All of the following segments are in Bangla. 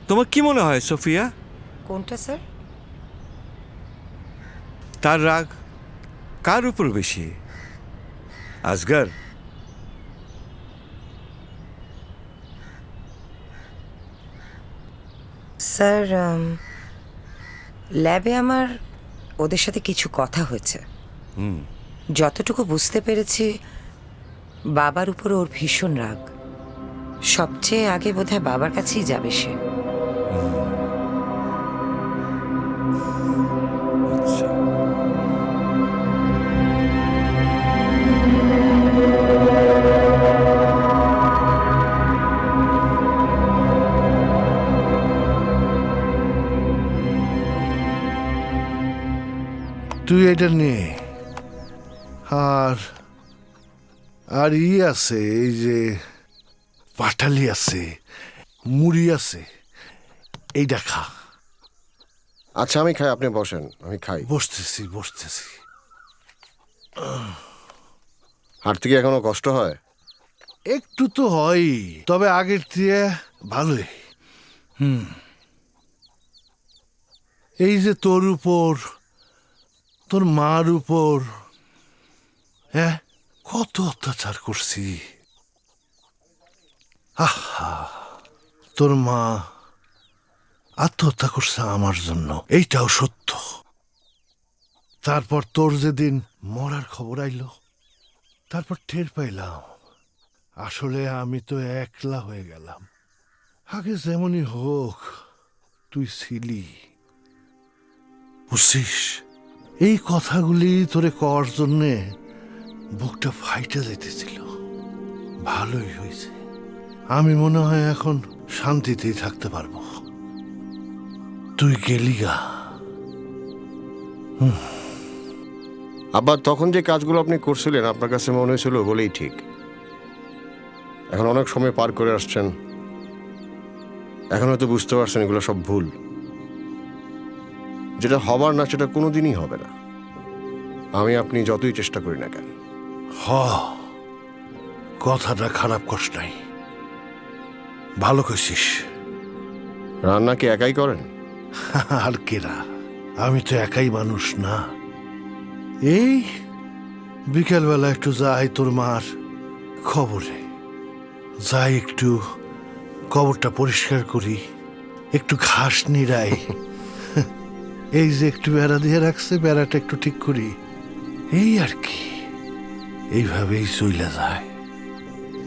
তোমার কি মনে হয় সোফিয়া? কোনটা স্যার? তার রাগ কার উপর বেশি, আসগর? স্যার ল্যাবে আমার ওদের সাথে কিছু কথা হয়েছে। যতটুকু বুঝতে পেরেছি, বাবার উপর ওর ভীষণ রাগ। সবচেয়ে আগে বোধহয় বাবার কাছেই যাবে সে। আচ্ছা, তুই এটা নে। আর আর আছে, এই যে পাটালি আছে, মুড়ি আছে, এইটা খা। আচ্ছা আমি খাই, আপনি বসেন, আমি খাই। বসতেছি বসতেছি। হাঁটতে কি এখনো কষ্ট হয়? একটু তো হয়, তবে আগের থেকে ভালোই। এই যে তোর উপর, তোর মার উপর, হ্যাঁ, কত অত্যাচার করছি। আহা, তোর মা আত্মহত্যা করছে আমার জন্য, এইটাও সত্য। তারপর তোর যেদিন মরার খবর আইলো, তারপর টের পাইলাম আসলে আমি তো একলা হয়ে গেলাম। আগে যেমনই হোক, তুই ছিলি, বুঝছিস? এই কথাগুলি তোরে কওয়ার জন্যে বুকটা ফাইটে যেতেছিল। ভালোই হয়েছে, আমি মনে হয় এখন শান্তিতেই থাকতে পারবো। তুই গেলি গা। আবার তখন যে কাজগুলো আপনি করছিলেন আপনার কাছে মনে হয়েছিল বলেই ঠিক। এখন অনেক সময় পার করে আসছেন, এখন হয়তো বুঝতে পারছেন এগুলো সব ভুল। যেটা হবার না সেটা কোনোদিনই হবে না, আমি আপনি যতই চেষ্টা করি না কেন। হ, কথাটা খারাপ কষ্ট নাই, ভালো কইছিস। রান্না কি একাই করেন? আর কেরা, আমি তো একাই মানুষ না। এই বিকেলবেলা একটু যাই তোর মার খবরে, যাই একটু কবরটা পরিষ্কার করি, একটু ঘাস নিড়াই, এই যে একটু বেড়া দিয়ে রাখছে বেড়াটা একটু ঠিক করি, এই আর কি। এইভাবেই চইলা যায়।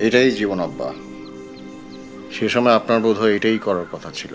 এটাই জীবন আব্বা, সে সময় আপনার বোধ হয় এটাই করার কথা ছিল।